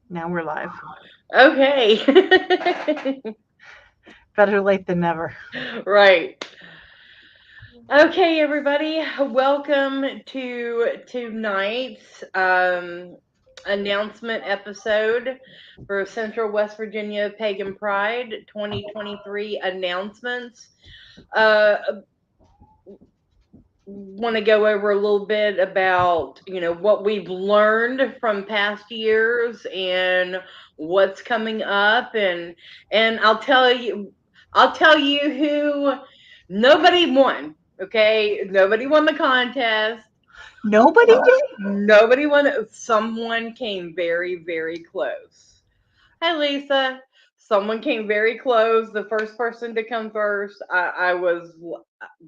Now we're live. Okay. Better late than never. Right. Okay, everybody. Welcome to tonight's announcement episode for Central West Virginia Pagan Pride 2023 announcements. Uh want to go over a little bit about, what we've learned from past years and what's coming up, and I'll tell you who nobody won. Okay, nobody won the contest. Nobody did? Nobody won. Someone came very, very close. Hi, Lisa. Someone came very close. The first person to come first, I was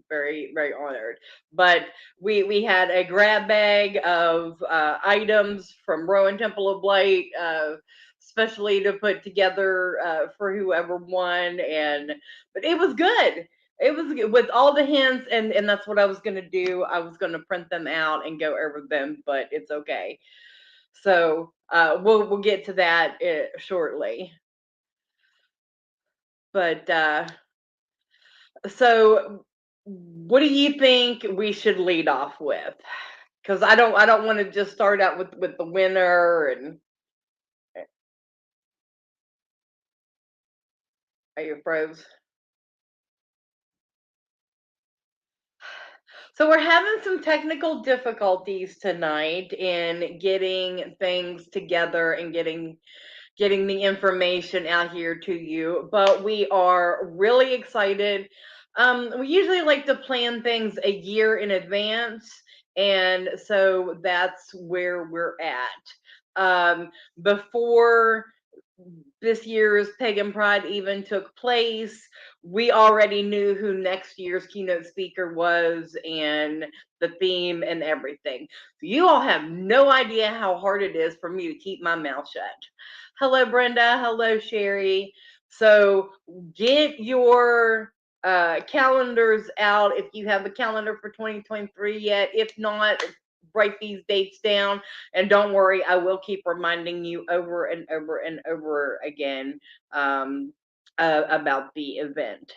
very, very honored. But we had a grab bag of items from Rowan Temple of Light, especially to put together for whoever won, and but it was good. It was good with all the hints, and that's what I was gonna do. I was gonna print them out and go over them, but it's okay. So we'll get to that shortly. But so, what do you think we should lead off with? Because I don't want to just start out with the winner. And are you froze? So we're having some technical difficulties tonight in getting things together and getting the information out here to you, but we are really excited. We usually like to plan things a year in advance, and so that's where we're at. Before this year's Pagan Pride even took place, we already knew who next year's keynote speaker was and the theme and everything. So you all have no idea how hard it is for me to keep my mouth shut. Hello, Brenda. Hello, Sherry. So get your calendars out if you have a calendar for 2023 yet. If not, write these dates down, and don't worry, I will keep reminding you over and over and over again um, about the event.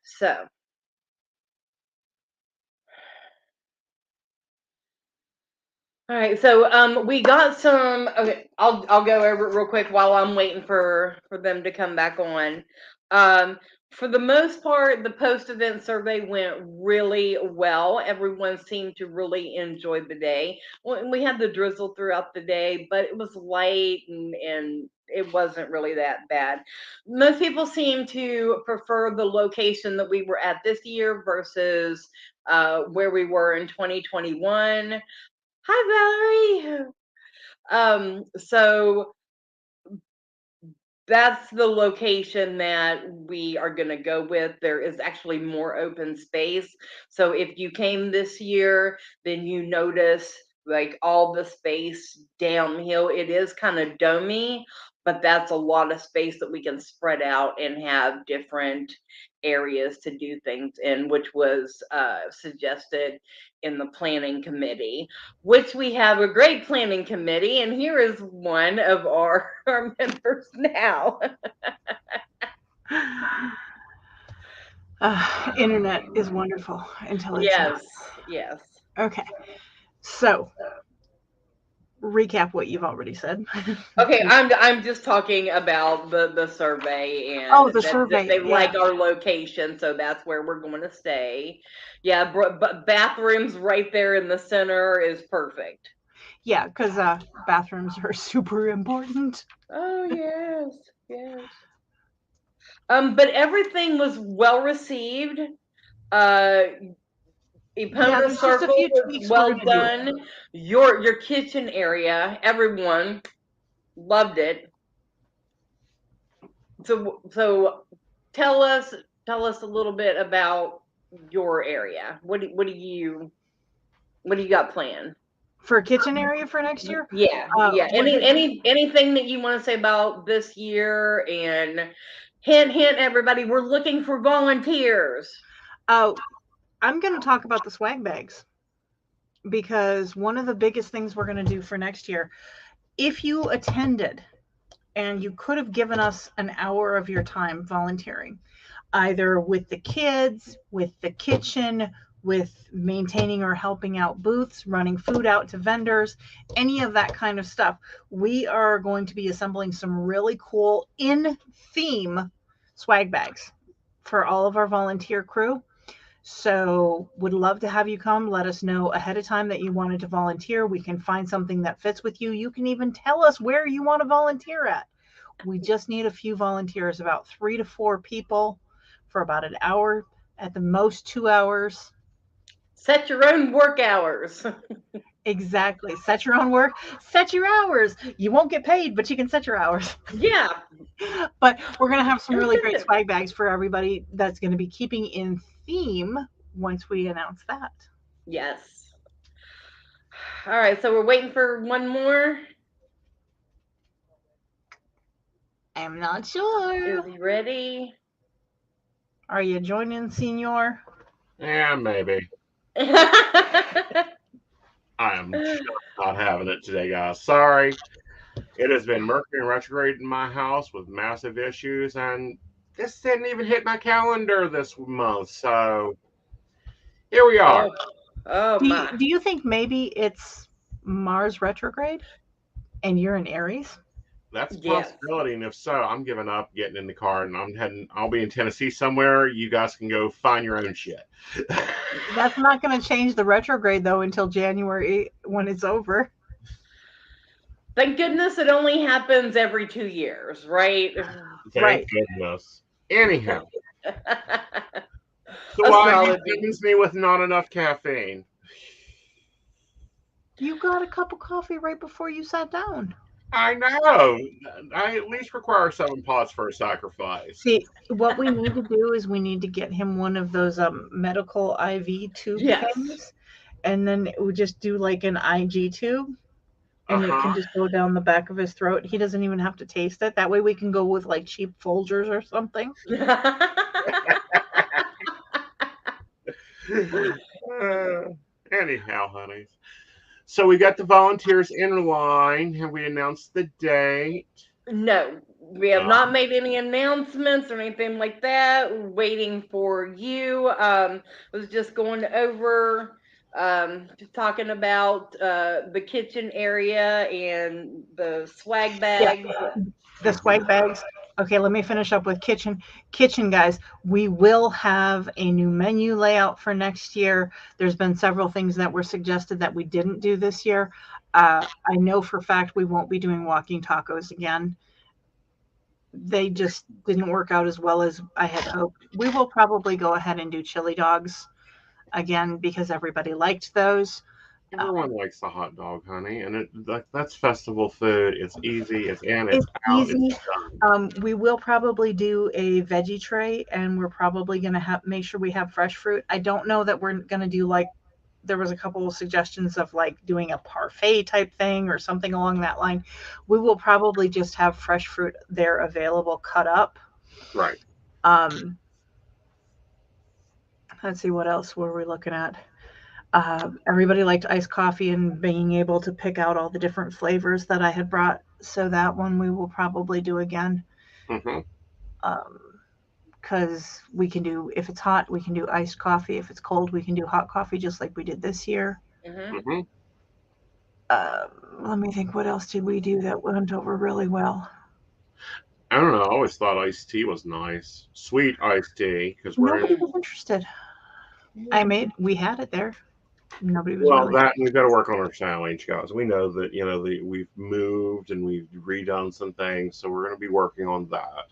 So, all right. So, we got some. Okay, I'll go over it real quick while I'm waiting for them to come back on. Um, for the most part, the post event survey went really well. Everyone seemed to really enjoy the day. We had the drizzle throughout the day, but it was light, and it wasn't really that bad. Most people seem to prefer the location that we were at this year versus where we were in 2021. Hi, Valerie. So that's the location that we are going to go with. There is actually more open space. So if you came this year, then you notice like all the space downhill. It is kind of domey, but that's a lot of space that we can spread out and have different areas to do things in, which was suggested in the planning committee, which we have a great planning committee, and here is one of our members now. Internet is wonderful until it's not. Yes, yes. Okay, so recap what you've already said. Okay, I'm just talking about the survey, and Oh, the that survey. they Yeah, like our location, so that's where we're going to stay. Yeah, but bathrooms right there in the center is perfect. yeah, because bathrooms are super important. Oh yes, yes. But everything was well received. Uh, Yeah, Epona there's just a Circle few was tweaks we're well gonna do. done. Your kitchen area, everyone loved it. So tell us a little bit about your area. What do you got planned? For a kitchen area for next year, Yeah, yeah. we're gonna. Anything that you want to say about this year, and hint hint everybody, we're looking for volunteers. Uh, I'm gonna talk about the swag bags because one of the biggest things we're gonna do for next year. If you attended and you could have given us an hour of your time volunteering, either with the kids, with the kitchen, with maintaining or helping out booths, running food out to vendors, any of that kind of stuff. We are going to be assembling some really cool in theme swag bags for all of our volunteer crew. So, would love to have you come. Let us know ahead of time that you wanted to volunteer. We can find something that fits with you. You can even tell us where you want to volunteer at. We just need a few volunteers, about 3 to 4 people for about an hour, at the most 2 hours. Set your own work hours. Exactly. Set your own work, set your hours. You won't get paid, but you can set your hours. Yeah. But we're going to have some really great Incentive. swag bags for everybody that's going to be keeping in theme once we announce that. Yes. All right, so we're waiting for one more. I'm not sure. Is he ready? Are you joining, Senor? Yeah, maybe. I am just not having it today, guys. Sorry. It has been Mercury in retrograde in my house with massive issues, and this didn't even hit my calendar this month. So here we are. Oh, oh my. Do you think maybe it's Mars retrograde and you're in Aries? That's a Yes. possibility, and if so, I'm giving up getting in the car and I'm heading. I'll be in Tennessee somewhere. You guys can go find your own shit. That's not going to change the retrograde though until January when it's over. Thank goodness it only happens every 2 years, right? Thank Right. goodness. Anyhow, so why he Astrology. threatens me with not enough caffeine? You got a cup of coffee right before you sat down. I know. I at least require 7 pots for a sacrifice. See, what we need to do is we need to get him one of those medical IV tube Yes. things, and then we just do like an IG tube, and it can just go down the back of his throat. He doesn't even have to taste it. That way we can go with like cheap Folgers or something. Anyhow, honeys. So we got the volunteers in line. Have we announced the date? No, we have not made any announcements or anything like that. We're waiting for you. Was just going over, just talking about the kitchen area and the swag bags. The swag bags. Okay, let me finish up with kitchen. Kitchen, guys, we will have a new menu layout for next year. There's been several things that were suggested that we didn't do this year. I know for a fact we won't be doing walking tacos again. They just didn't work out as well as I had hoped. We will probably go ahead and do chili dogs again because everybody liked those. Everyone likes the hot dog, honey, and that's festival food. It's easy. It's out. Easy. It's done. We will probably do a veggie tray, and we're probably going to make sure we have fresh fruit. I don't know that we're going to do like there was a couple of suggestions of like doing a parfait type thing or something along that line. We will probably just have fresh fruit there available, cut up. Right. Let's see, what else were we looking at? Everybody liked iced coffee and being able to pick out all the different flavors that I had brought. So that one we will probably do again. Because we can do, if it's hot, we can do iced coffee. If it's cold, we can do hot coffee, just like we did this year. Let me think, what else did we do that went over really well? I don't know. I always thought iced tea was nice. Sweet iced tea. Because nobody was interested. We had it there. Nobody was. Well, we've got to work on our challenge, guys. We know that we've moved and we've redone some things, so we're going to be working on that.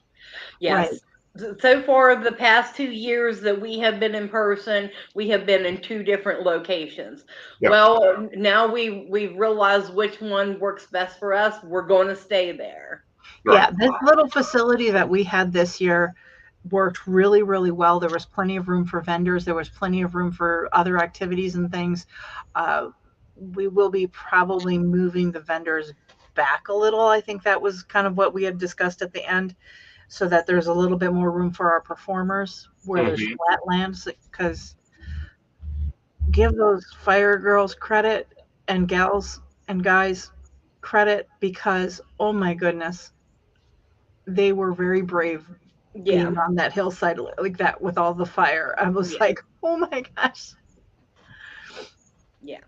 Yes. Right. So far, the past 2 years that we have been in person, we have been in 2 different locations. Yep. Well, now we've realized which one works best for us. We're going to stay there. Right. Yeah, this little facility that we had this year worked really, really well. There was plenty of room for vendors. There was plenty of room for other activities and things. We will be probably moving the vendors back a little. I think that was kind of what we had discussed at the end, so that there's a little bit more room for our performers where there's flat lands, because give those fire girls credit and gals and guys. credit because, oh my goodness, they were very brave Yeah. being on that hillside like that with all the fire. I was Yeah. like, oh my gosh. Yeah.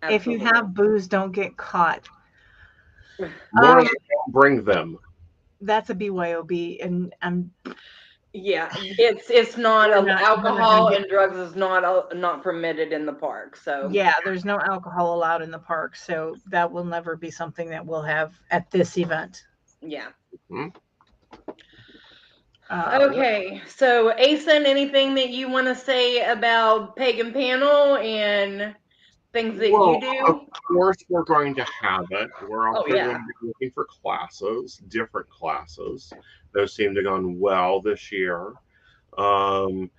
If you Absolutely. have booze, don't get caught. Learn, don't bring them. That's a BYOB, and I'm Yeah, it's not we're not gonna alcohol get. and drugs is not permitted in the park. So Yeah, there's no alcohol allowed in the park, so that will never be something that we'll have at this event. yeah. Hmm? Okay, so Asen, anything that you want to say about Pagan Panel and things that you Well, of do? course, we're going to have it. We're Oh also yeah. going to be looking for classes, different classes. Those seem to have gone well this year. Um,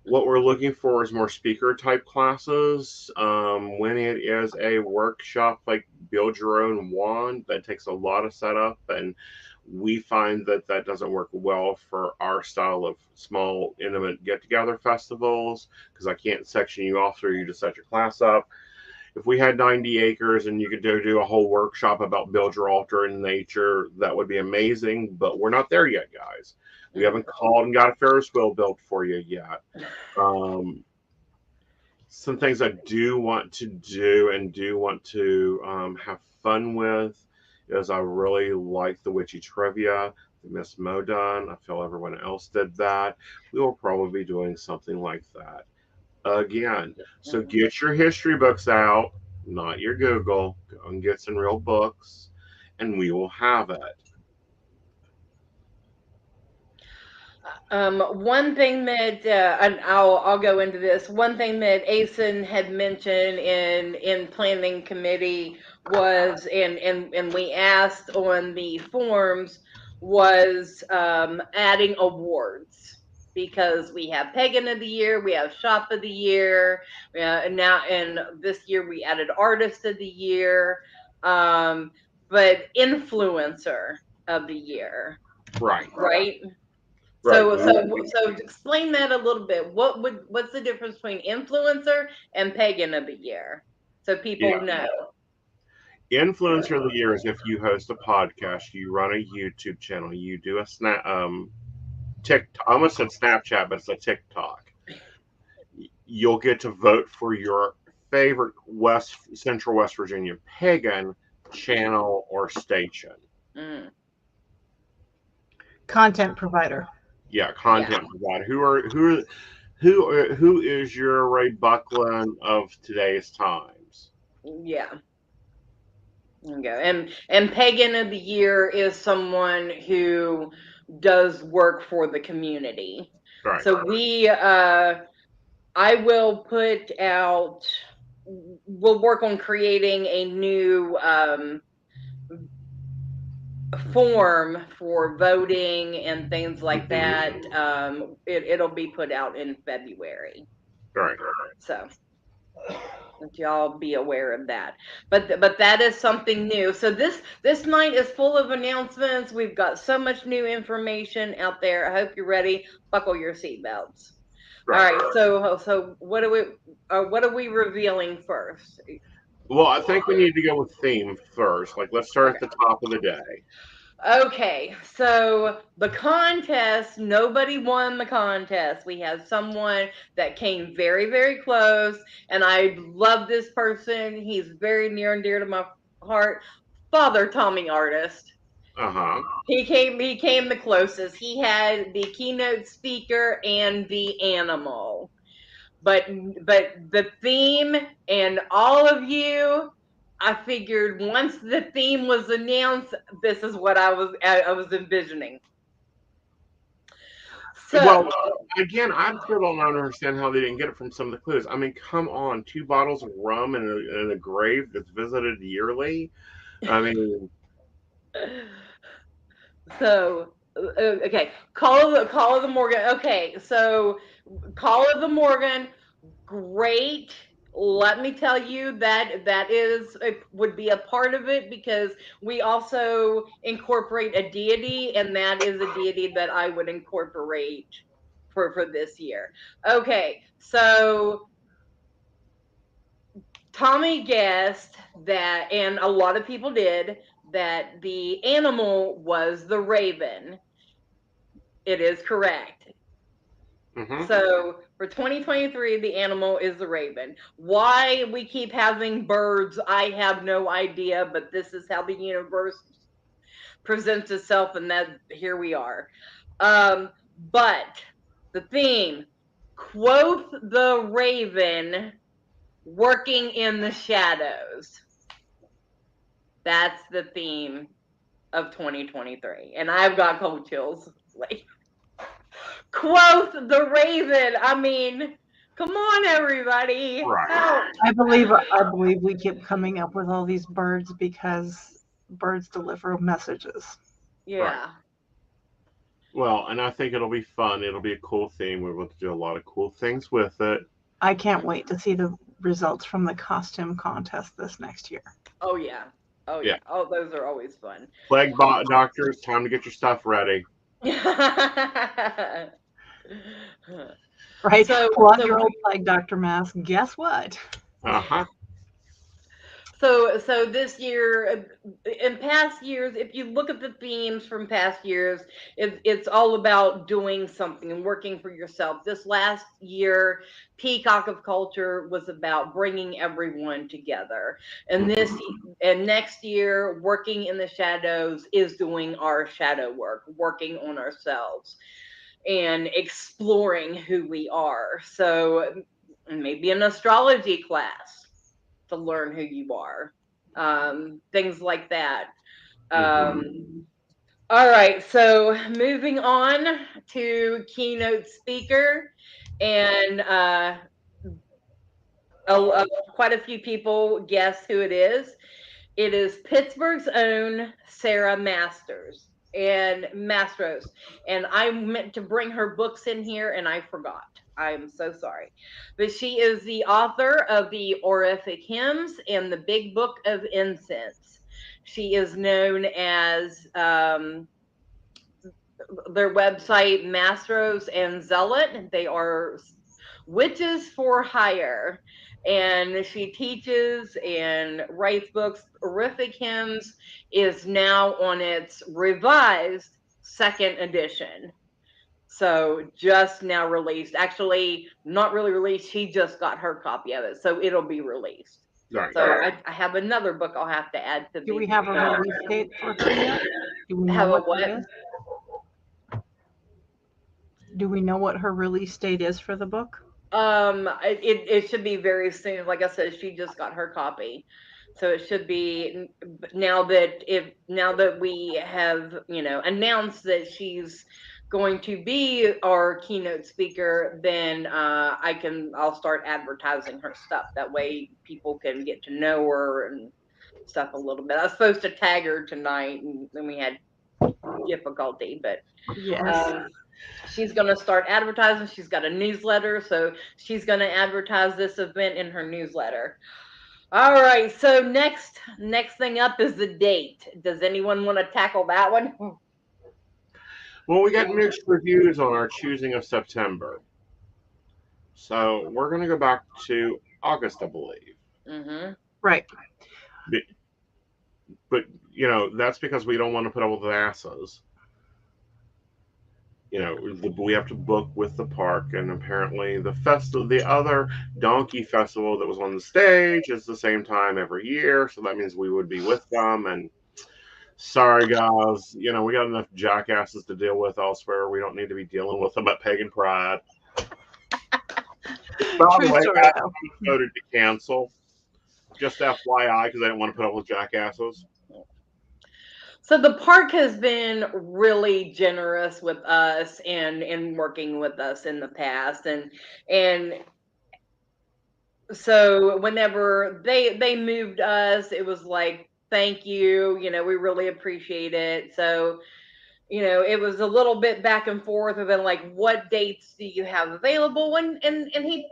what we're looking for is more speaker type classes. When it is a workshop like build your own wand, that takes a lot of setup, and we find that that doesn't work well for our style of small, intimate get together festivals because I can't section you off through you to set your class up. If we had 90 acres and you could do a whole workshop about build your altar in nature, that would be amazing. But we're not there yet, guys. We haven't called and got a Ferris wheel built for you yet. Um, some things I do want to do and do want to have fun with is I really like the witchy trivia. Miss Mo done. I feel everyone else did that. We will probably be doing something like that again. So get your history books out, not your Google. Go and get some real books, and we will have it. One thing that and I'll go into this. One thing that Asen had mentioned in planning committee was, and we asked on the forms, was adding awards, because we have Pagan of the Year, we have Shop of the Year, and now and this year we added Artist of the Year, but Influencer of the Year, Right. right? Right. So explain that a little bit. What's the difference between influencer and pagan of the year, so people Yeah. know? Influencer of the year is if you host a podcast, you run a YouTube channel, you do a snap TikTok. I almost said Snapchat, but it's a TikTok. You'll get to vote for your favorite Central West Virginia pagan channel or station. Mm. Content provider. Yeah, content provider. Who is your Ray Buckland of today's times? Yeah. Okay. And pagan of the year is someone who does work for the community. Right. So I will put out. We'll work on creating a new form for voting and things like that. It'll be put out in February, Right. so that y'all be aware of that. But that is something new. So this night is full of announcements. We've got so much new information out there. I hope you're ready. Buckle your seatbelts. Right. All right. So what are we revealing first? Well, I think we need to go with theme first. Like, let's start at the top of the day. Okay, so the contest, nobody won the contest. We had someone that came very, very close, and I love this person. He's very near and dear to my heart. Father Tommy Artist. Uh huh. He came the closest. He had the keynote speaker and the animal. But the theme, and all of you, I figured once the theme was announced, this is what I was envisioning. Well, So again, I still don't understand how they didn't get it from some of the clues. I mean, come on, 2 bottles of rum in a grave that's visited yearly. I mean, okay, Call of the Morgan. Okay, so Call of the Morgan, great. Let me tell you that is would be a part of it, because we also incorporate a deity, and that is a deity that I would incorporate for this year. Okay, so Tommy guessed that, and a lot of people did, that the animal was the raven. It is correct. Mm-hmm. So for 2023, the animal is the raven. Why we keep having birds, I have no idea, but this is how the universe presents itself, and that here we are. But the theme, quoth the raven working in the shadows. That's the theme of 2023. And I've got cold chills. Like, quoth the raven. I mean, come on, everybody. Right. Help. I believe we keep coming up with all these birds because birds deliver messages. Yeah. Well, and I think it'll be fun. It'll be a cool theme. We're able to do a lot of cool things with it. I can't wait to see the results from the costume contest this next year. Oh, yeah. Oh, yeah. Oh, those are always fun. Plague doctors, time to get your stuff ready. Right? So, Pull out your old plague doctor mask. Guess what? Uh-huh. So this year, in past years, if you look at the themes from past years, it's all about doing something and working for yourself. This last year, Peacock of Culture was about bringing everyone together, and next year, Working in the Shadows is doing our shadow work, working on ourselves, and exploring who we are. So maybe an astrology class to learn who you are, things like that. All right, so moving on to keynote speaker, and quite a few people guess who it is. It is Pittsburgh's own Sarah Masters and Mastros. And I meant to bring her books in here and I forgot. I'm so sorry. But she is the author of the Orific Hymns and the Big Book of Incense. She is known as their website, Mastros and Zealot. They are witches for hire. And she teaches and writes books. Horrific Hymns is now on its revised second edition. So just now released. Actually, not really released. She just got her copy of it. So it'll be released. Right. So I have another book I'll have to add to the. Do we have a release date for her yet? Do we know Have a what what? it is? Do we know what her release date is for the book? It should be very soon. Like I said, she just got her copy, so it should be now that we have announced that she's going to be our keynote speaker. Then I'll start advertising her stuff. That way people can get to know her and stuff a little bit. I was supposed to tag her tonight, and then we had difficulty, but yes. She's going to start advertising. She's got a newsletter, so she's going to advertise this event in her newsletter. All right, so next thing up is the date. Does anyone want to tackle that one? Well, we got mixed reviews on our choosing of September. So we're going to go back to August, I believe. Mm-hmm. Right. But, that's because we don't want to put up with the asses. We have to book with the park, and apparently the other donkey festival that was on the stage is the same time every year, so that means we would be with them. And sorry, guys, we got enough jackasses to deal with elsewhere. We don't need to be dealing with them at Pagan Pride. By the way, I voted to cancel. Just FYI, because I didn't want to put up with jackasses. So the park has been really generous with us and working with us in the past, and so whenever they moved us, it was like, thank you, we really appreciate it. So it was a little bit back and forth, and then like, what dates do you have available? And he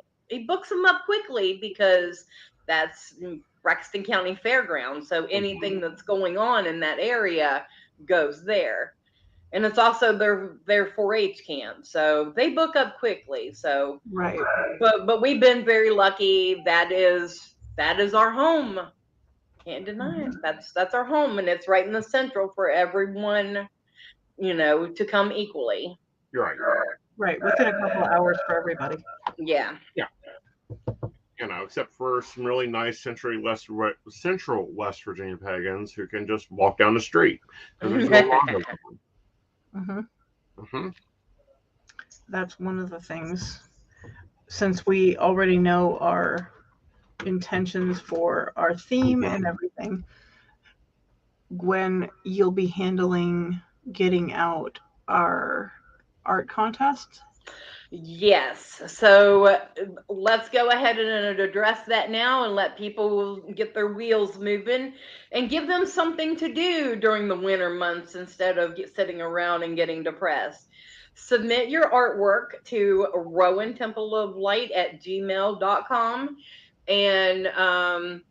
books them up quickly because that's Braxton County Fairgrounds. So anything that's going on in that area goes there. And it's also their 4-H camp. So they book up quickly. So right. But we've been very lucky. That is that is our home. Can't deny it. That's our home, and it's right in the central for everyone, to come equally. You're right. Right, within a couple of hours for everybody. Yeah. Except for some really nice central West Virginia pagans who can just walk down the street. There's no lawn. That's one of the things. Since we already know our intentions for our theme and everything, Gwen, you'll be handling getting out our art contest. Yes. So let's go ahead and address that now and let people get their wheels moving and give them something to do during the winter months instead of sitting around and getting depressed. Submit your artwork to rowantempleoflight@gmail.com, and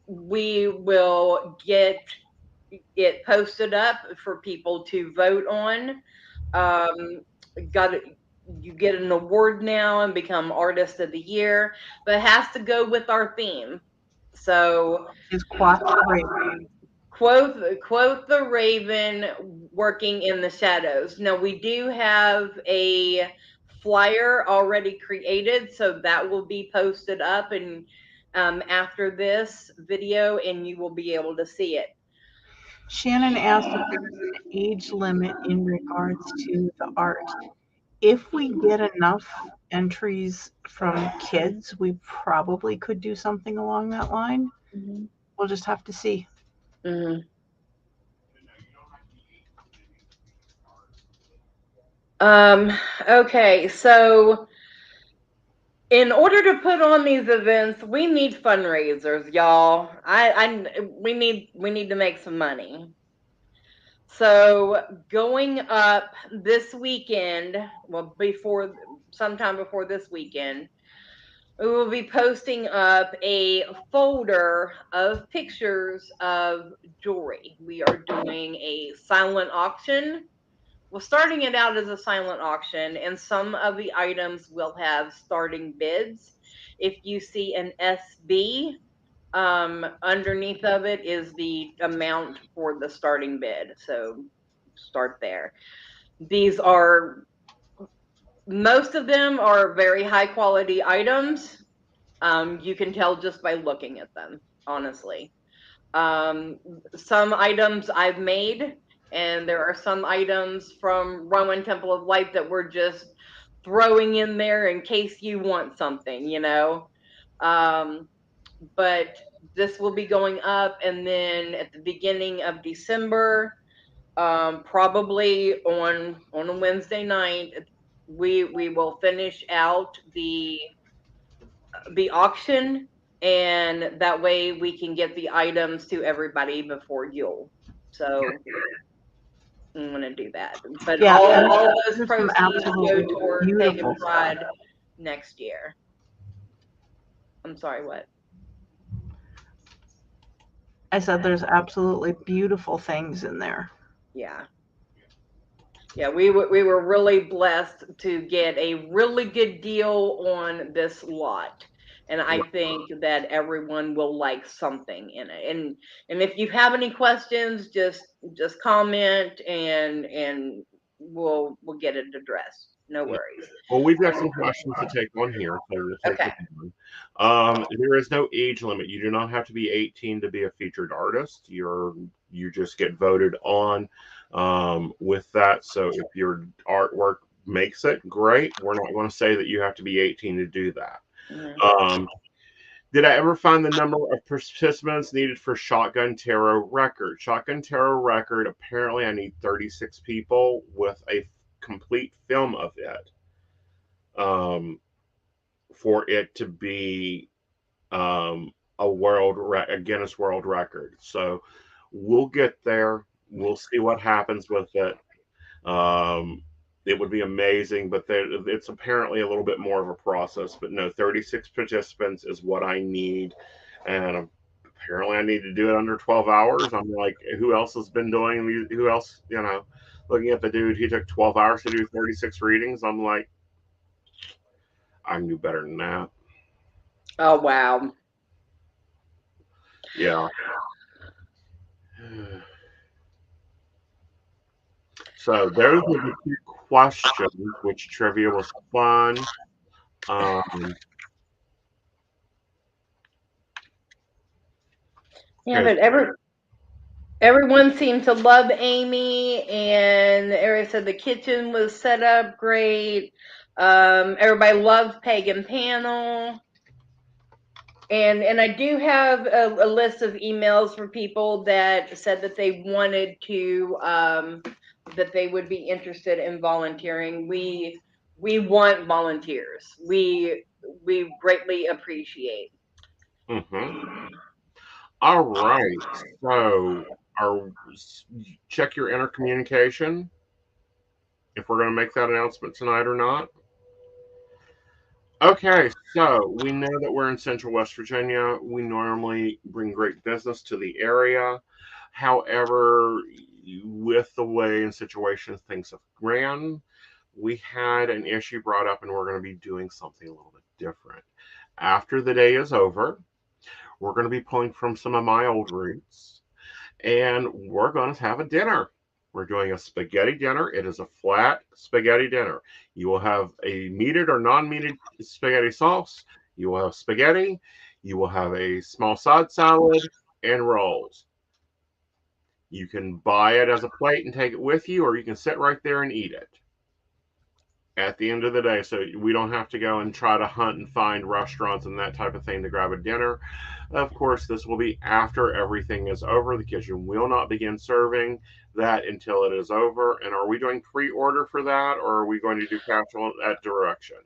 we will get it posted up for people to vote on. Got You get an award now and become artist of the year, but it has to go with our theme. So Is quote the Raven. quote the Raven working in the shadows. Now we do have a flyer already created, so that will be posted up and after this video, and you will be able to see it. Shannon asked if there's an age limit in regards to the art. If we get enough entries from kids, we probably could do something along that line. Mm-hmm. We'll just have to see. Mm-hmm. Okay, so in order to put on these events, we need fundraisers, y'all. We need to make some money. So going up this weekend, well, sometime before this weekend, we will be posting up a folder of pictures of jewelry. We are doing a silent auction. Well, starting it out as a silent auction, and some of the items will have starting bids. If you see an SB, underneath of it is the amount for the starting bid. So start there. Most of them are very high quality items. You can tell just by looking at them, honestly. Some items I've made, and there are some items from Roman Temple of Light that we're just throwing in there in case you want something. But this will be going up, and then at the beginning of December, probably on a Wednesday night, we will finish out the auction, and that way we can get the items to everybody before Yule. So I'm gonna do that. But Yeah, all those some proceeds go absolutely toward beautiful Pagan stuff. Pride next year. I'm sorry, what? I said there's absolutely beautiful things in there. Yeah. Yeah, we were really blessed to get a really good deal on this lot. And I think that everyone will like something in it. And if you have any questions, just comment and we'll get it addressed. No worries. Well, we've got some questions to take on here, so we'll take Okay. there is no age limit. You do not have to be 18 to be a featured artist. You just get voted on with that. So if your artwork makes it, great. We're not going to say that you have to be 18 to do that. Mm-hmm. Did I ever find the number of participants needed for Shotgun Tarot record? Shotgun Tarot record, apparently I need 36 people with a complete film of it for it to be a Guinness World Record. So we'll get there. We'll see what happens with it. It would be amazing, but it's apparently a little bit more of a process. But no, 36 participants is what I need, and apparently I need to do it under 12 hours. I'm like, who else has been doing these? Who else, looking at the dude, he took 12 hours to do 36 readings. I'm like, I knew better than that. Oh wow. Yeah. So those were the two questions, which trivia was fun. Um, Yeah, okay, but everyone seemed to love Amy, and everybody said the kitchen was set up great. Everybody loved Pagan panel. And I do have a list of emails for people that said that they wanted to that they would be interested in volunteering. We want volunteers. We greatly appreciate. mhm. All right. So, our check your inner communication if we're going to make that announcement tonight or not. Okay, so we know that we're in Central West Virginia. We normally bring great business to the area. However, with the way and situations things have ran, we had an issue brought up, and we're going to be doing something a little bit different. After the day is over, we're going to be pulling from some of my old roots, and we're going to have a dinner. We're doing a spaghetti dinner. It is a flat spaghetti dinner. You will have a meated or non meated spaghetti sauce. You will have spaghetti. You will have a small side salad and rolls. You can buy it as a plate and take it with you, or you can sit right there and eat it at the end of the day. So we don't have to go and try to hunt and find restaurants and that type of thing to grab a dinner. Of course, this will be after everything is over. The kitchen will not begin serving that until it is over. And are we doing pre-order for that, or are we going to do cash on that direction?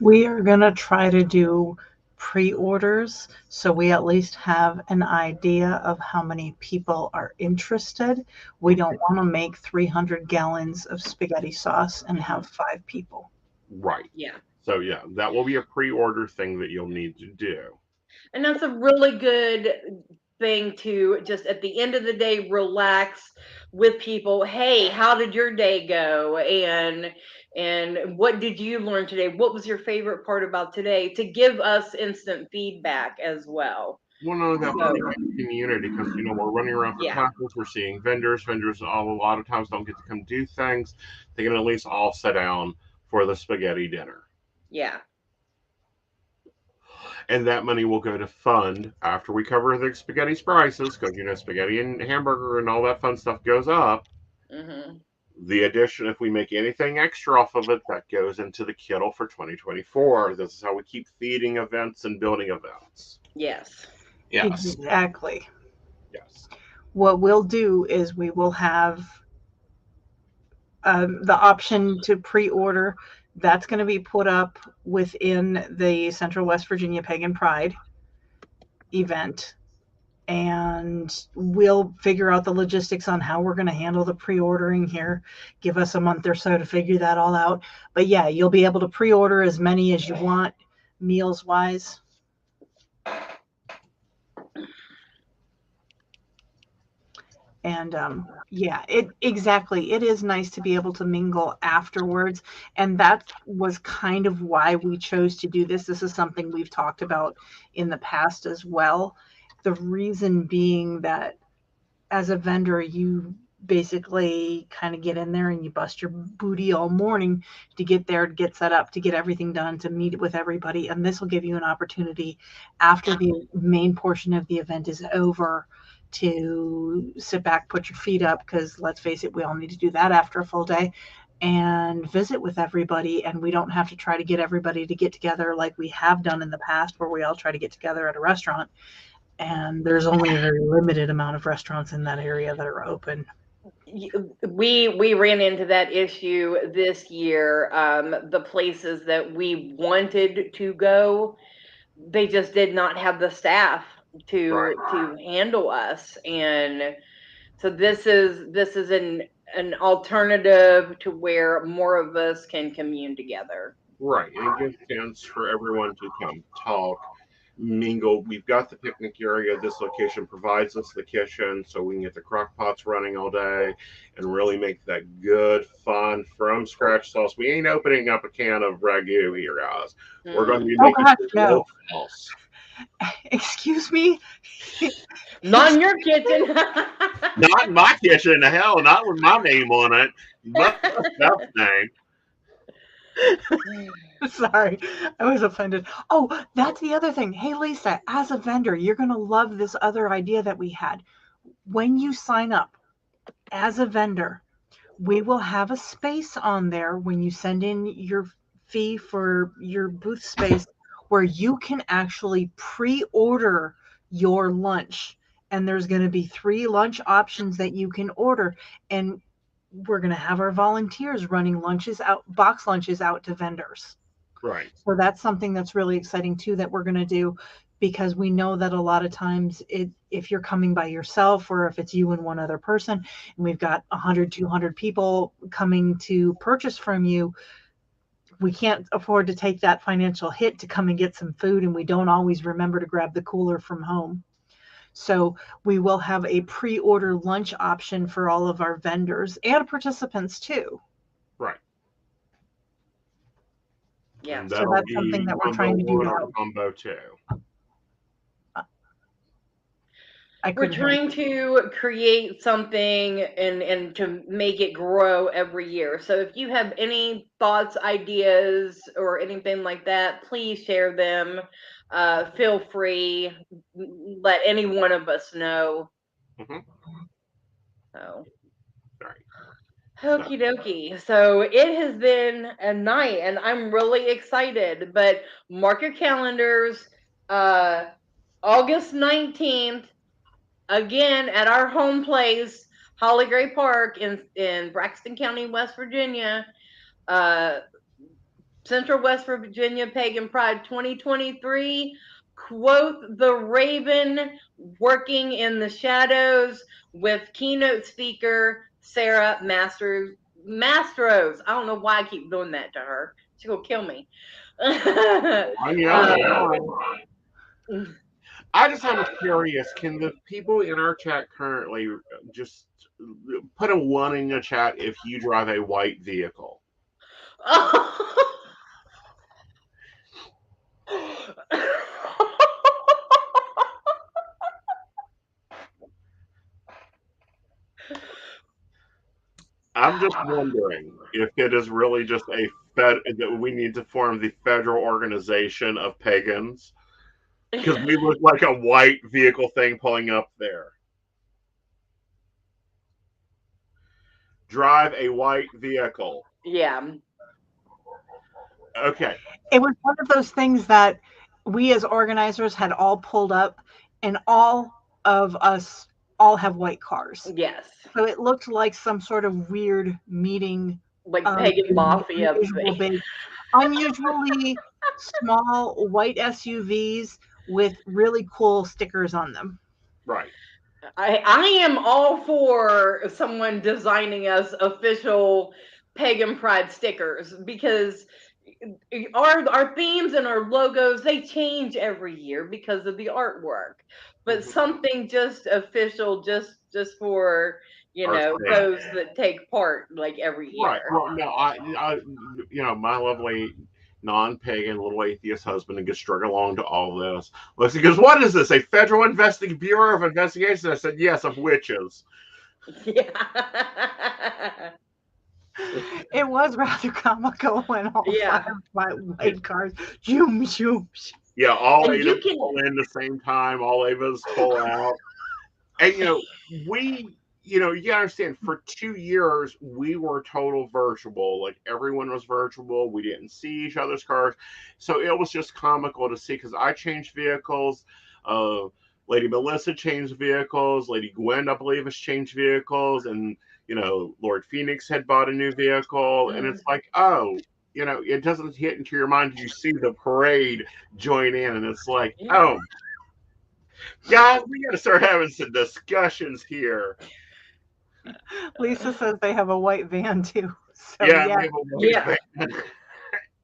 We are going to try to do pre-orders so we at least have an idea of how many people are interested. We don't want to make 300 gallons of spaghetti sauce and have 5 people. Right. Yeah. So yeah, that will be a pre-order thing that you'll need to do. And that's a really good thing to just at the end of the day relax with people. Hey, how did your day go? And what did you learn today? What was your favorite part about today? To give us instant feedback as well. One of that So, community, because we're running around for yeah. tacos, we're seeing vendors. Vendors all a lot of times don't get to come do things. They can at least all sit down for the spaghetti dinner. Yeah. And that money will go to fund after we cover the spaghetti prices, because spaghetti and hamburger and all that fun stuff goes up. Mhm. The addition, if we make anything extra off of it, that goes into the kittle for 2024. This is how we keep feeding events and building events. Yes. Yes. Exactly. Yes. What we'll do is we will have the option to pre-order. That's going to be put up within the Central West Virginia Pagan Pride event, and we'll figure out the logistics on how we're going to handle the pre-ordering here. Give us a month or so to figure that all out. But yeah, you'll be able to pre-order as many as you want, meals wise. And yeah, it exactly. It is nice to be able to mingle afterwards, and that was kind of why we chose to do this. This is something we've talked about in the past as well. The reason being that as a vendor, you basically kind of get in there and you bust your booty all morning to get there, to get set up, to get everything done, to meet with everybody. And this will give you an opportunity after the main portion of the event is over to sit back, put your feet up, because let's face it, we all need to do that after a full day, and visit with everybody. And we don't have to try to get everybody to get together like we have done in the past, where we all try to get together at a restaurant, and there's only a very limited amount of restaurants in that area that are open. We ran into that issue this year. The places that we wanted to go, they just did not have the staff Right. to handle us, and so this is an alternative to where more of us can commune together. Right. And it gives a chance for everyone to come talk, mingle. We've got the picnic area. This location provides us the kitchen, so we can get the crock pots running all day and really make that good, fun, from scratch sauce. We ain't opening up a can of ragu here, guys. We're going to Mm. be Oh making gosh, real no. sauce. Excuse me? Not in your kitchen. Not in my kitchen, hell, not with my name on it. But that's name. Sorry, I was offended. Oh, that's the other thing. Hey, Lisa, as a vendor, you're going to love this other idea that we had. When you sign up as a vendor, we will have a space on there when you send in your fee for your booth space where you can actually pre-order your lunch. And there's going to be 3 lunch options that you can order. And we're going to have our volunteers running lunches out, box lunches out to vendors. Right. So that's something that's really exciting too that we're going to do, because we know that a lot of times if you're coming by yourself, or if it's you and one other person, and we've got 100, 200 people coming to purchase from you, we can't afford to take that financial hit to come and get some food, and we don't always remember to grab the cooler from home. So we will have a pre-order lunch option for all of our vendors and participants too. Right. Yeah. And So that'll that's be something that we're combo trying to do 1 or now. combo 2. We're trying to create something and to make it grow every year. So if you have any thoughts, ideas, or anything like that, please share them. Feel free. Let any one of us know. Mm-hmm. So. Right. Okie dokie. So it has been a night and I'm really excited. But mark your calendars. August 19th. Again at our home place, Holly Gray Park in Braxton County, West Virginia, Central West Virginia Pagan Pride 2023. Quote the Raven, working in the shadows with keynote speaker Sarah Mastros. I don't know why I keep doing that to her. She's gonna kill me. I just am curious. Can the people in our chat currently just put a 1 in the chat if you drive a white vehicle? I'm just wondering if it is really just that we need to form the federal organization of pagans, because we look like a white vehicle thing pulling up there. Drive a white vehicle. Yeah. Okay. It was one of those things that we as organizers had all pulled up, and all of us all have white cars. Yes. So it looked like some sort of weird meeting. Like Pagan Mafia. Unusually small white SUVs with really cool stickers on them. Right. I am all for someone designing us official Pagan Pride stickers, because our themes and our logos, they change every year because of the artwork. But something just official, just for those that take part like every year. Right. Well, no, I my lovely non-pagan little atheist husband and get strung along to all this. Well, he goes, "What is this? A federal Bureau of Investigation?" I said, "Yes, of witches." Yeah. It was rather comical when all 5 white cars, zoom, zoom. Yeah, all 8 of us pull in the same time. All 8 of us pull out, and you understand, for 2 years we were total virtual. Like, everyone was virtual. We didn't see each other's cars, so it was just comical to see, because I changed vehicles. Lady Melissa changed vehicles. Lady Gwen, I believe, has changed vehicles, and Lord Phoenix had bought a new vehicle, and it's like, oh, it doesn't hit into your mind. You see the parade join in, and it's like, oh, guys, we got to start having some discussions here. Lisa says they have a white van too. So, we have a white van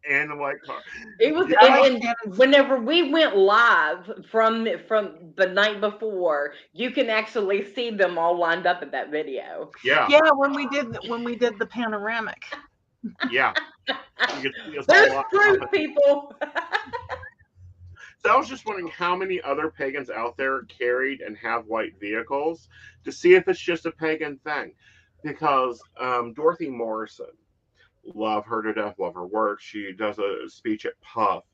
and a white car. It was, and whenever we went live from the night before, you can actually see them all lined up in that video. Yeah. Yeah, when we did the panoramic. Yeah. There's proof, people. So I was just wondering how many other pagans out there carried and have white vehicles to see if it's just a pagan thing. Because Dorothy Morrison, love her to death, love her work. She does a speech at Puff,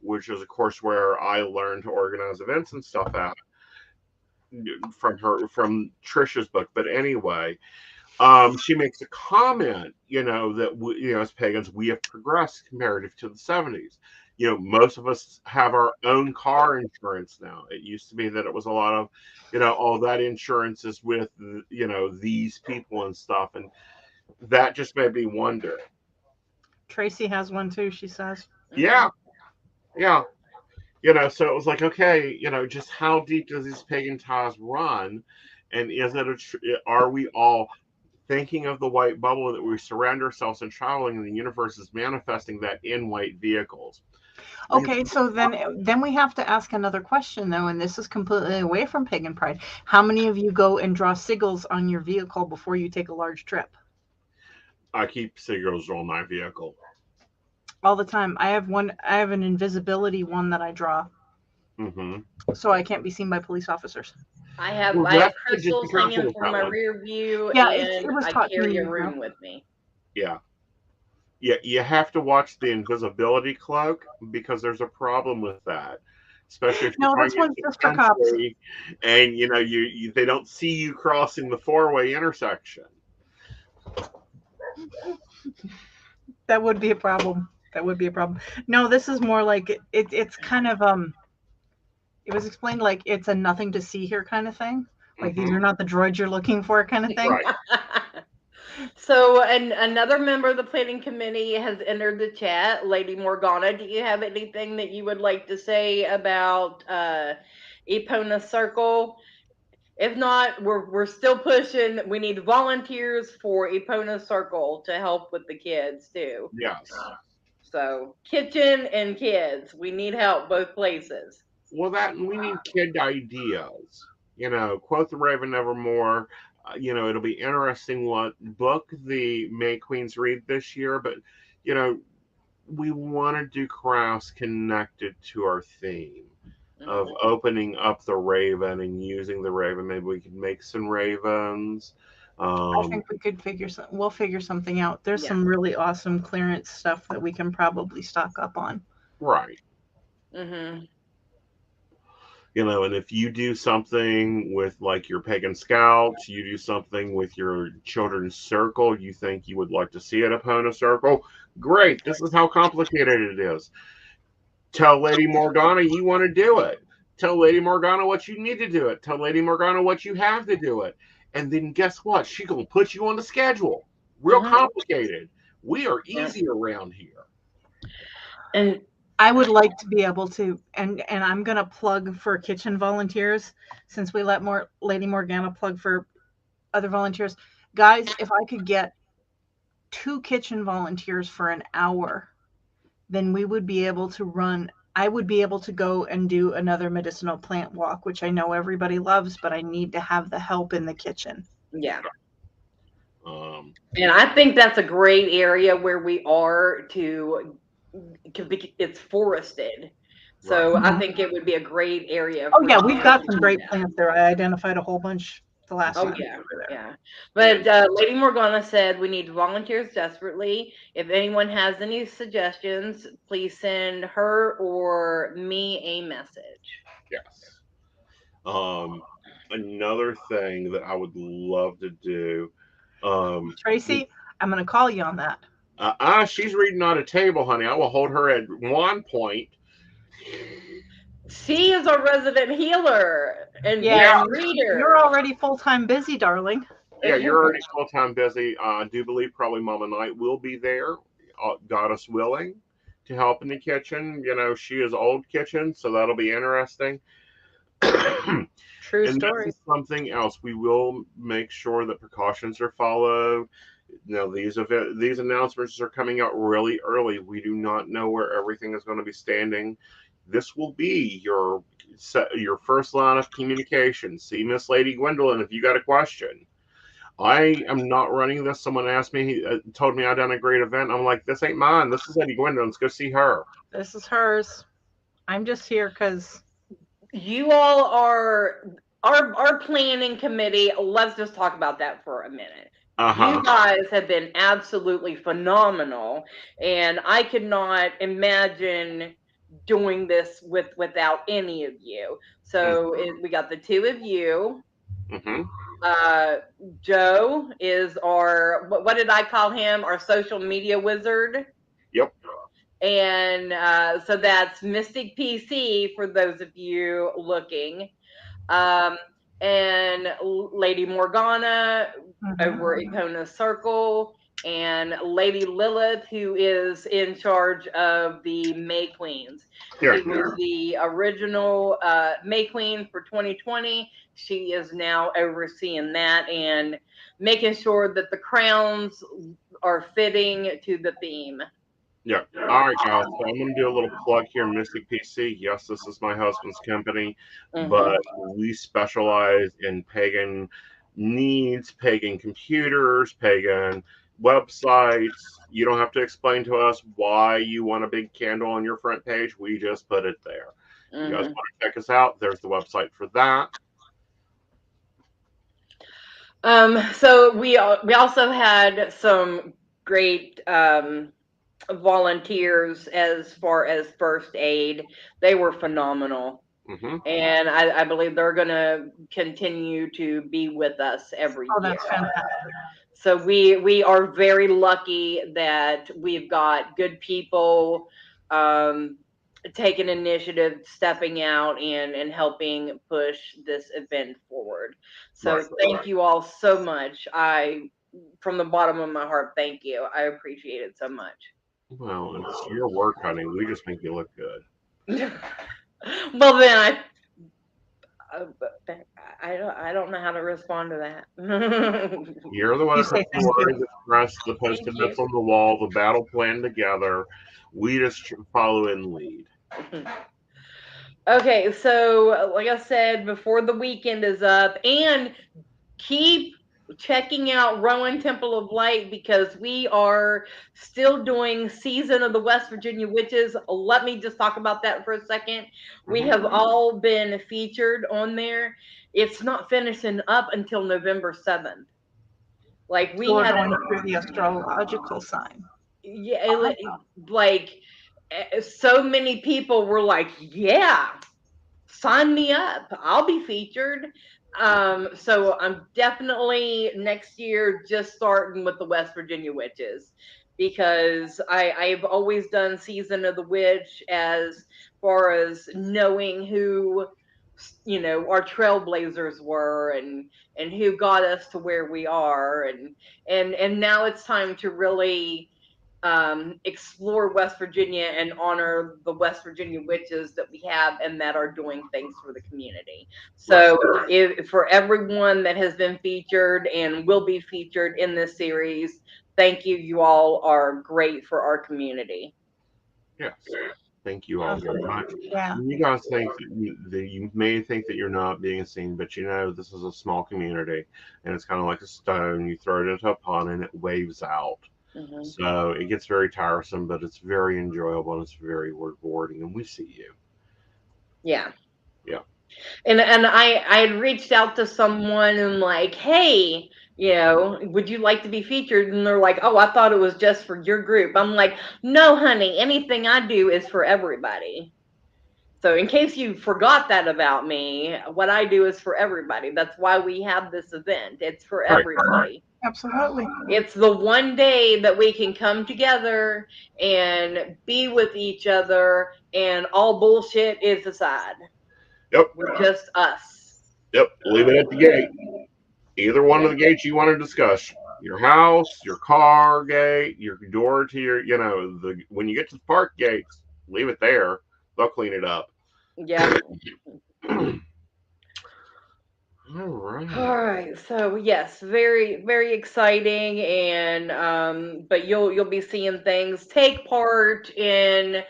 which is, of course, where I learned to organize events and stuff at from Trisha's book. But anyway, she makes a comment, that as pagans we have progressed comparative to the 70s. Most of us have our own car insurance now. It used to be that it was a lot of, all that insurance is with, these people and stuff, and that just made me wonder. Tracy has one too, she says. Yeah, yeah. So it was like, okay, just how deep does these pagan ties run, and are we all thinking of the white bubble that we surround ourselves and traveling, and the universe is manifesting that in white vehicles? Okay, so then we have to ask another question though, and this is completely away from pagan pride. How many of you go and draw sigils on your vehicle before you take a large trip? I keep sigils on my vehicle all the time. I have an invisibility one that I draw, so I can't be seen by police officers. I have crystals hanging from my one. rear view, Yeah, and it was I taught to carry me, a rune with me. Yeah. Yeah, you have to watch the invisibility cloak because there's a problem with that, especially if you're No, going this one's into just the for cops. country and you they don't see you crossing the four-way intersection. That would be a problem. That would be a problem. No, this is more like it's kind of it was explained like it's a nothing to see here kind of thing. Like these are not the droids you're looking for kind of thing. Right. So, and another member of the planning committee has entered the chat. Lady Morgana, do you have anything that you would like to say about Epona Circle? If not, we're still pushing. We need volunteers for Epona Circle to help with the kids too. Yes. So kitchen and kids, we need help both places. Well, we need kid ideas. Quote the Raven Nevermore. It'll be interesting what book the May Queens read this year, but we want to do crafts connected to our theme of opening up the Raven and using the Raven. Maybe we could make some ravens. I think we could we'll figure something out. There's some really awesome clearance stuff that we can probably stock up on. Right. And if you do something with like your pagan scouts, you do something with your children's circle, you think you would like to see it upon a circle, great. This is how complicated it is. Tell Lady Morgana you want to do it. Tell Lady Morgana what you need to do it. Tell Lady Morgana what you have to do it. And then guess what? She's going to put you on the schedule. Real complicated. We are easy around here. And I would like to be able to, and I'm going to plug for kitchen volunteers since we let Lady Morgana plug for other volunteers. Guys, if I could get 2 kitchen volunteers for an hour, then we would be able to I would be able to go and do another medicinal plant walk, which I know everybody loves, but I need to have the help in the kitchen. Yeah. And I think that's a great area where we are it's forested. So I think it would be a great area. Oh yeah, we've got some great plants there. I identified a whole bunch the last time. Yeah. But Lady Morgana said we need volunteers desperately. If anyone has any suggestions, please send her or me a message. Yes. Another thing that I would love to do. Tracy, I'm going to call you on that. She's reading on a table, honey. I will hold her at one point. She is a resident healer and reader. You're already full-time busy, darling. Yeah, you're already full-time busy. I do believe probably Mama Knight will be there, goddess willing, to help in the kitchen. She is old kitchen, so that'll be interesting. True story. This is something else. We will make sure that precautions are followed. These announcements are coming out really early. We do not know where everything is going to be standing. This will be your first line of communication. See Miss Lady Gwendolyn if you got a question. I am not running this. Someone asked me, told me I done a great event. I'm like, this ain't mine. This is Lady Gwendolyn. Let's go see her. This is hers. I'm just here because You all are our planning committee. Let's just talk about that for a minute. You guys have been absolutely phenomenal, and I could not imagine doing this without any of you. So we got the two of you. Mm-hmm. Joe is our what did I call him? Our social media wizard. Yep. And so that's Mystic PC for those of you looking. Um, and Lady Morgana over Epona Circle, and Lady Lilith, who is in charge of the May Queens. Yeah. She was the original May Queen for 2020. She is now overseeing that and making sure that the crowns are fitting to the theme. Yeah. All right, guys. So I'm going to do a little plug here, Mystic PC. Yes, this is my husband's company, but we specialize in pagan needs, pagan computers, pagan websites. You don't have to explain to us why you want a big candle on your front page. We just put it there. You guys want to check us out? There's the website for that. So we also had some great volunteers as far as first aid. They were phenomenal. And I believe they're going to continue to be with us every year. That's fantastic. So we are very lucky that we've got good people taking initiative, stepping out, and helping push this event forward. So thank you all so much. From the bottom of my heart, thank you. I appreciate it so much. Well, it's your work, honey. We just make you look good. Well, then I don't know how to respond to that. You're the one who expressed the post-it notes on the wall, the battle plan together. We just follow and lead. Okay, so like I said, before the weekend is up, and keep checking out Rowan Temple of Light because we are still doing Season of the West Virginia Witches. Let me just talk about that for a second. We have all been featured on there. It's not finishing up until November 7th. Like we we're had going through the astrological sign. Yeah, like so many people were like, yeah, sign me up. I'll be featured. So I'm definitely next year just starting with the West Virginia Witches because I've always done Season of the Witch as far as knowing who our trailblazers were and who got us to where we are and now it's time to really explore West Virginia and honor the West Virginia witches that we have and that are doing things for the community. So for everyone that has been featured and will be featured in this series, thank you. You all are great for our community. Yes. Thank you all very much. Yeah. You guys think that you may think that you're not being seen, but this is a small community and it's kind of like a stone. You throw it into a pond and it waves out. So it gets very tiresome, but it's very enjoyable and it's very rewarding, and we see you. Yeah. Yeah. And I had reached out to someone and like, hey, would you like to be featured? And they're like, oh, I thought it was just for your group. I'm like, no, honey, anything I do is for everybody. So in case you forgot that about me, what I do is for everybody. That's why we have this event. It's for everybody. Absolutely. It's the one day that we can come together and be with each other and all bullshit is aside. Yep. We're just us. Yep. Leave it at the gate. Either one of the gates you want to discuss. Your house, your car gate, your door to your, when you get to the park gates, leave it there. They'll clean it up. Yeah. All right. So yes, very, very exciting, and but you'll be seeing things. Take part in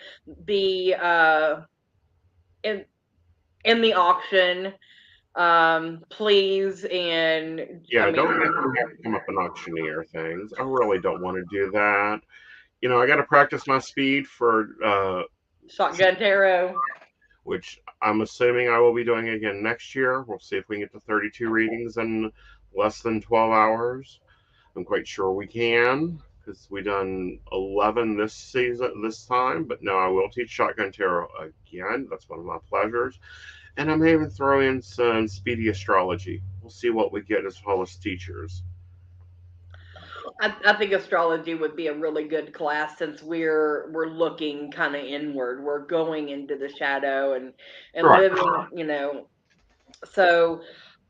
the in the auction, please. And yeah, don't make me have to come up and auctioneer things. I really don't want to do that. I got to practice my speed for Shotgun Tarot. which I'm assuming I will be doing again next year. We'll see if we can get to 32 readings in less than 12 hours. I'm quite sure we can because we done 11 this season, this time. But no, I will teach Shotgun Tarot again. That's one of my pleasures. And I may even throw in some speedy astrology. We'll see what we get as well as teachers. I think astrology would be a really good class since we're looking kind of inward. We're going into the shadow and Right. living, So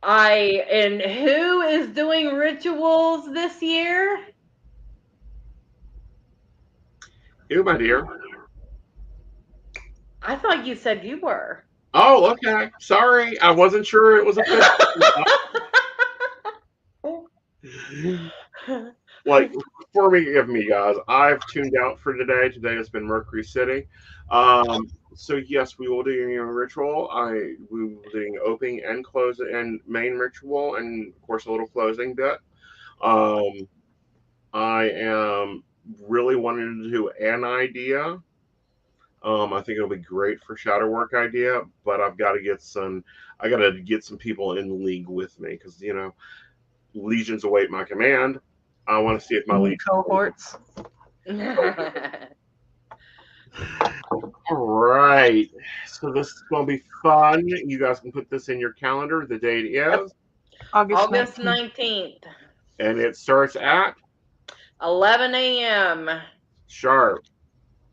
and who is doing rituals this year? You, my dear. I thought you said you were. Oh, okay. Sorry. I wasn't sure it was official. Like, forgive me, guys. I've tuned out for today. Today has been Mercury City. So yes, we will do your ritual. We will be doing opening and closing and main ritual, and of course a little closing bit. Um, I am really wanting to do an idea. I think it'll be great for shadow work idea, but I've got to get some. I got to get some people in league with me because legions await my command. I want to see if my New legion. cohorts. All right. So this is going to be fun. You guys can put this in your calendar. The date is, August 19th. 19th, and it starts at 11 a.m. sharp.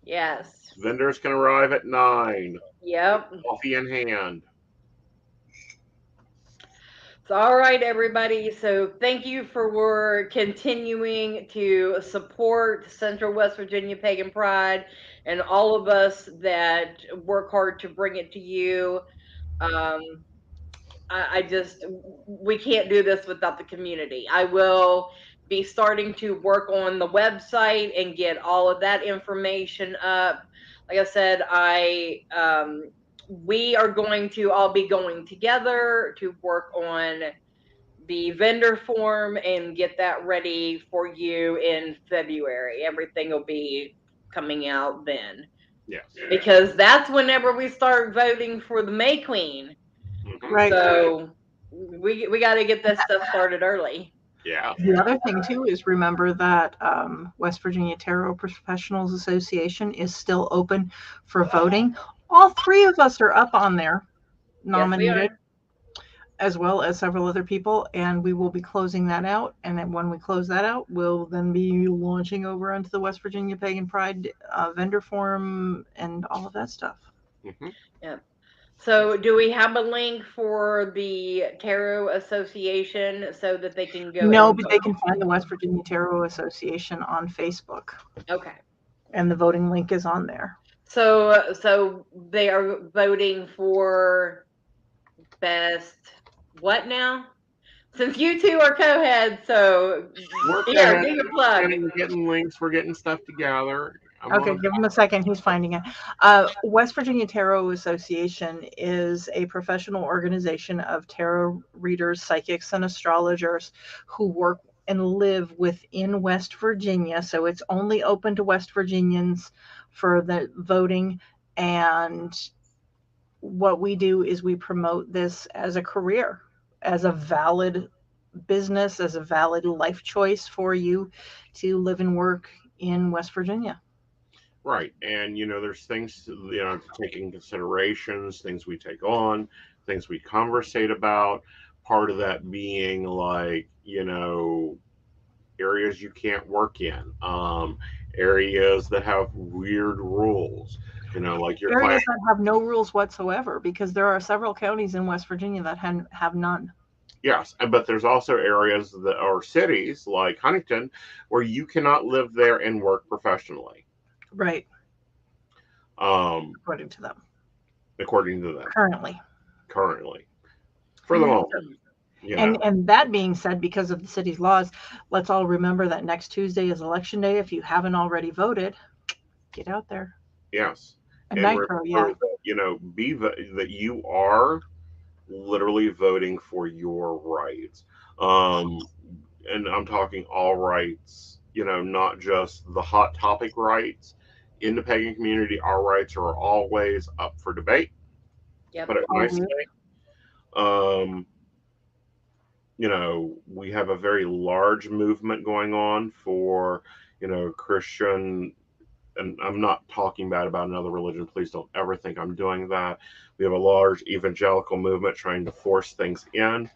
Yes. Vendors can arrive at 9. Yep. Coffee in hand. So, all right, everybody. So, thank you for continuing to support Central West Virginia Pagan Pride and all of us that work hard to bring it to you. Um, I just, we can't do this without the community. I will be starting to work on the website and get all of that information up. Like I said, we are going to all be going together to work on the vendor form and get that ready for you in February. Everything will be coming out then. Yes. Because that's whenever we start voting for the May Queen. Mm-hmm. Right. So we got to get this stuff started early. Yeah. The other thing too is remember that West Virginia Tarot Professionals Association is still open for voting. All 3 of us are up on there, nominated, as well as several other people, and we will be closing that out. And then when we close that out, we'll then be launching over onto the West Virginia Pagan Pride vendor forum and all of that stuff. Mm-hmm. Yeah. So, do we have a link for the Tarot Association so that they can go? No, but they can find the West Virginia Tarot Association on Facebook. Okay. And the voting link is on there. So they are voting for best what now? Since you two are co-heads, so We're do your plug. We're getting links. We're getting stuff together. Okay, give him a second. He's finding it. West Virginia Tarot Association is a professional organization of tarot readers, psychics, and astrologers who work and live within West Virginia. So it's only open to West Virginians for the voting. And what we do is we promote this as a career, as a valid business, as a valid life choice for you to live and work in West Virginia. Right. And, there's things, to take in considerations, things we take on, things we conversate about. Part of that being like, areas you can't work in, areas that have weird rules, like your areas that have no rules whatsoever, because there are several counties in West Virginia that have none. Yes, but there's also areas that are cities like Huntington where you cannot live there and work professionally. Right. According to them. Currently. For the moment. And that being said, because of the city's laws, let's all remember that next Tuesday is election day. If you haven't already voted, get out there. Yes. And Nitro, yeah. That you are literally voting for your rights. And I'm talking all rights, not just the hot topic rights. In the pagan community, our rights are always up for debate. Yep. put it Always. nicely. Um, we have a very large movement going on for, Christian, and I'm not talking bad about another religion. Please don't ever think I'm doing that. We have a large evangelical movement trying to force things in,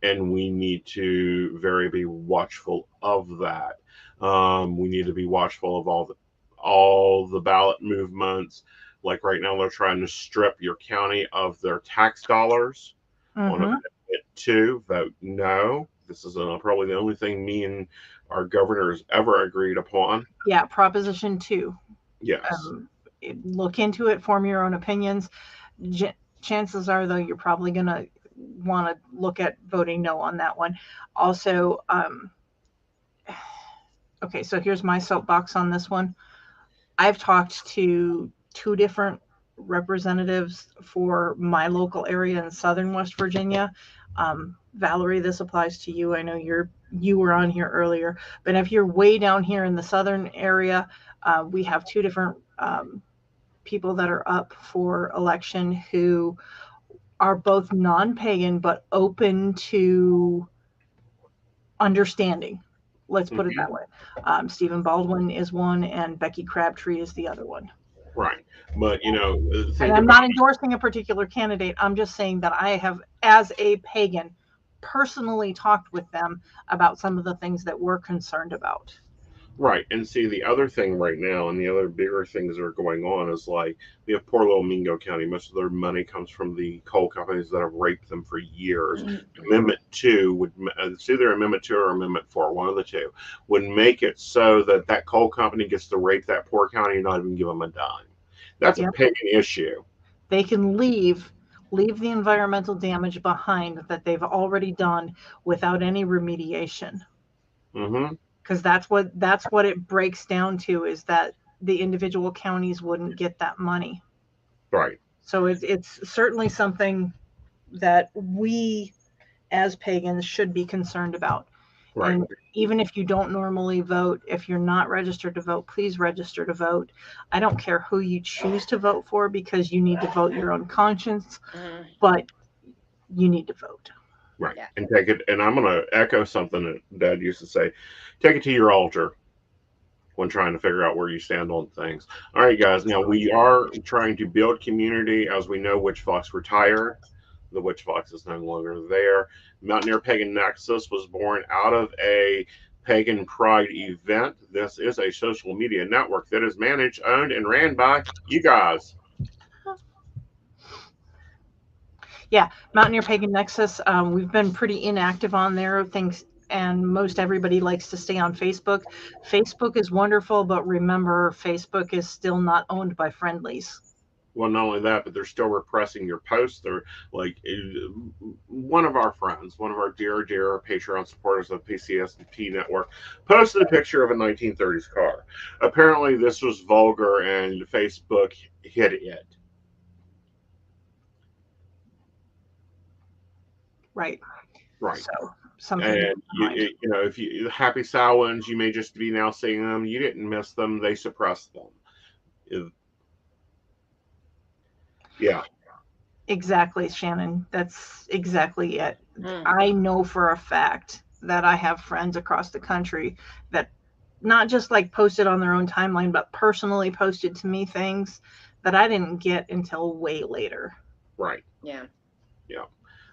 and we need to very be watchful of that. We need to be watchful of all the ballot movements. Like right now, they're trying to strip your county of their tax dollars on Mm-hmm. Amendment 2. Vote no. This is probably the only thing me and our governor has ever agreed upon. Yeah, Proposition 2. Yes. Look into it, form your own opinions. Chances are, though, you're probably going to want to look at voting no on that one. Also, okay, so here's my soapbox on this one. I've talked to 2 different representatives for my local area in southern West Virginia. Valerie, this applies to you. I know you were on here earlier, but if you're way down here in the southern area, we have 2 different people that are up for election who are both non-pagan but open to understanding. Let's put it that way. Stephen Baldwin is one, and Becky Crabtree is the other one. Right. But, And think I'm about not endorsing a particular candidate. I'm just saying that I have, as a pagan, personally talked with them about some of the things that we're concerned about. Right. And see, the other thing right now, and the other bigger things that are going on is like we have poor little Mingo County. Most of their money comes from the coal companies that have raped them for years. Amendment 2 would, it's either Amendment 2 or Amendment 4, one of the two, would make it so that that coal company gets to rape that poor county and not even give them a dime. That's a Yep. pagan issue. They can leave the environmental damage behind that they've already done without any remediation. Mm-hmm. Because that's what it breaks down to, is that the individual counties wouldn't get that money. Right. So it's certainly something that we as pagans should be concerned about. Right. And even if you don't normally vote, if you're not registered to vote, please register to vote. I don't care who you choose to vote for, because you need to vote your own conscience, but you need to vote. Right. Yeah. And take it, and I'm going to echo something that Dad used to say, take it to your altar when trying to figure out where you stand on things. All right, guys. Now we are trying to build community. As we know, Witch Fox retired. The Witch Fox is no longer there. Mountaineer Pagan Nexus was born out of a Pagan Pride event. This is a social media network that is managed, owned, and ran by you guys. Yeah, Mountaineer Pagan Nexus. We've been pretty inactive on there. Things, and most everybody likes to stay on Facebook. Facebook is wonderful, but remember, Facebook is still not owned by friendlies. Well, not only that, but they're still repressing your posts. They're like one of our friends, one of our dear Patreon supporters of PCSP Network, posted a picture of a 1930s car. Apparently, this was vulgar, and Facebook hid it. Right. Right. So something. And if you Happy Samhains, you may just be now seeing them. You didn't miss them; they suppressed them. Yeah. Exactly, Shannon. That's exactly it. I know for a fact that I have friends across the country that not just like posted on their own timeline, but personally posted to me things that I didn't get until way later. Right. Yeah. Yeah.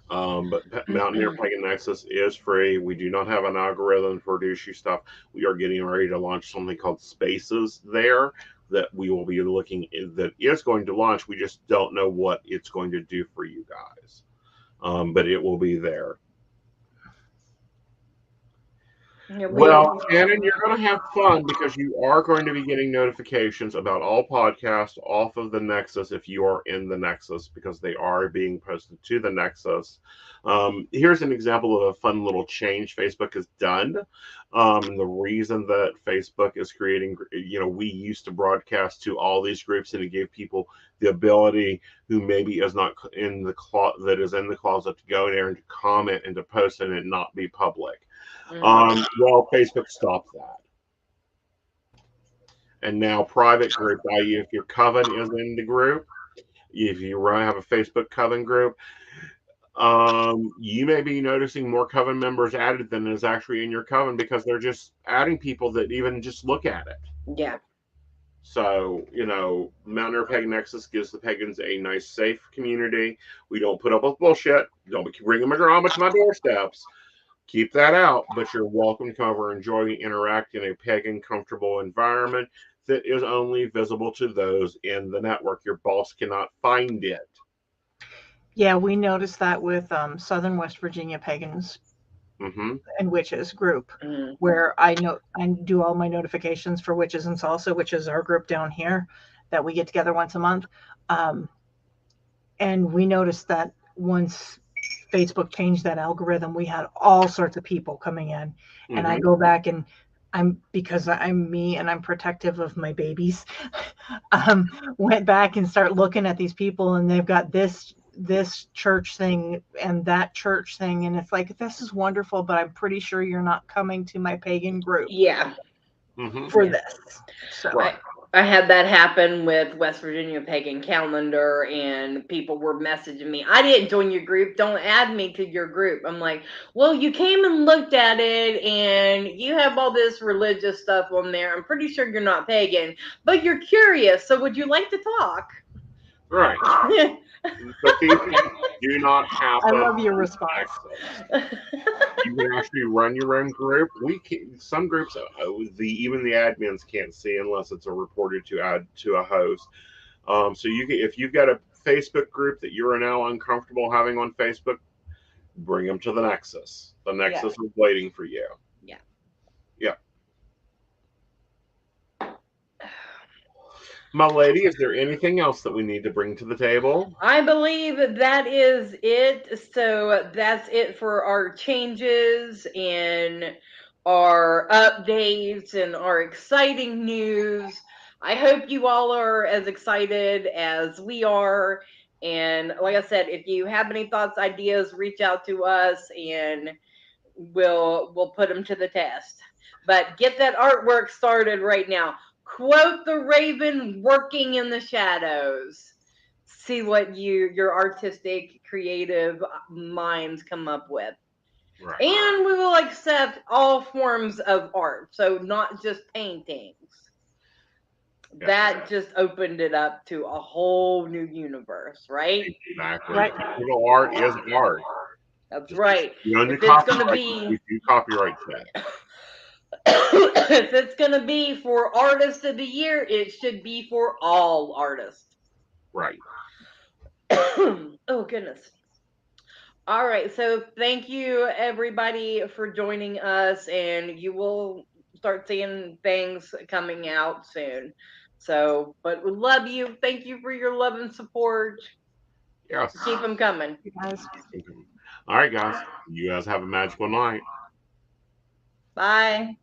But Mountaineer Pagan Nexus is free. We do not have an algorithm for issue stuff. We are getting ready to launch something called Spaces there that we will be looking that is going to launch. We just don't know what it's going to do for you guys, but it will be there. Yeah, Well, Shannon, you're going to have fun because you are going to be getting notifications about all podcasts off of the Nexus if you are in the Nexus, because they are being posted to the Nexus. Here's an example of a fun little change Facebook has done. The reason that Facebook is creating, we used to broadcast to all these groups, and it gave people the ability who maybe is not in the that is in the closet to go there and to comment and to post and it not be public. Well, Facebook stopped that. And now private group, i.e. if your coven is in the group, If you have a Facebook coven group, you may be noticing more coven members added than is actually in your coven because they're just adding people that even just look at it. Yeah. So, Mount Air Pagan Nexus gives the pagans a nice, safe community. We don't put up with bullshit. Don't bring them drama to my doorsteps. Keep that out, but you're welcome to come over and enjoy and interact in a pagan, comfortable environment that is only visible to those in the network. Your boss cannot find it. Yeah, we noticed that with Southern West Virginia Pagans and Witches group, where I do all my notifications for Witches and Salsa, which is our group down here that we get together once a month. And we noticed that once Facebook changed that algorithm, we had all sorts of people coming in. And I go back and because I'm me and I'm protective of my babies, went back and start looking at these people, and they've got this church thing and that church thing, and it's like, this is wonderful, but I'm pretty sure you're not coming to my pagan group for this. So right. I had that happen with West Virginia Pagan Calendar, and people were messaging me, I didn't join your group, don't add me to your group. I'm like, well, you came and looked at it and you have all this religious stuff on there. I'm pretty sure you're not pagan, but you're curious, so would you like to talk? Right. But these things do not happen. I love your response. You can actually run your own group. Some groups, even the admins can't see unless it's a reported to add to a host. So if you've got a Facebook group that you are now uncomfortable having on Facebook, bring them to the Nexus. The Nexus is waiting for you. Yeah. Yeah. My lady, is there anything else that we need to bring to the table? I believe that is it. So that's it for our changes and our updates and our exciting news. I hope you all are as excited as we are. And like I said, if you have any thoughts, ideas, reach out to us and we'll put them to the test. But get that artwork started right now. Quote the raven working in the shadows. See what your artistic, creative minds come up with. Right. And we will accept all forms of art, so not just paintings. Yeah. That just opened it up to a whole new universe, right? Exactly. Right. Digital art is art. That's right. If it's going to be, we do copyright check. If it's going to be for Artist of the Year, it should be for all artists. Right. Oh, goodness. All right. So thank you, everybody, for joining us. And you will start seeing things coming out soon. So, but we love you. Thank you for your love and support. Yes. Keep them coming. All right, guys. You guys have a magical night. Bye.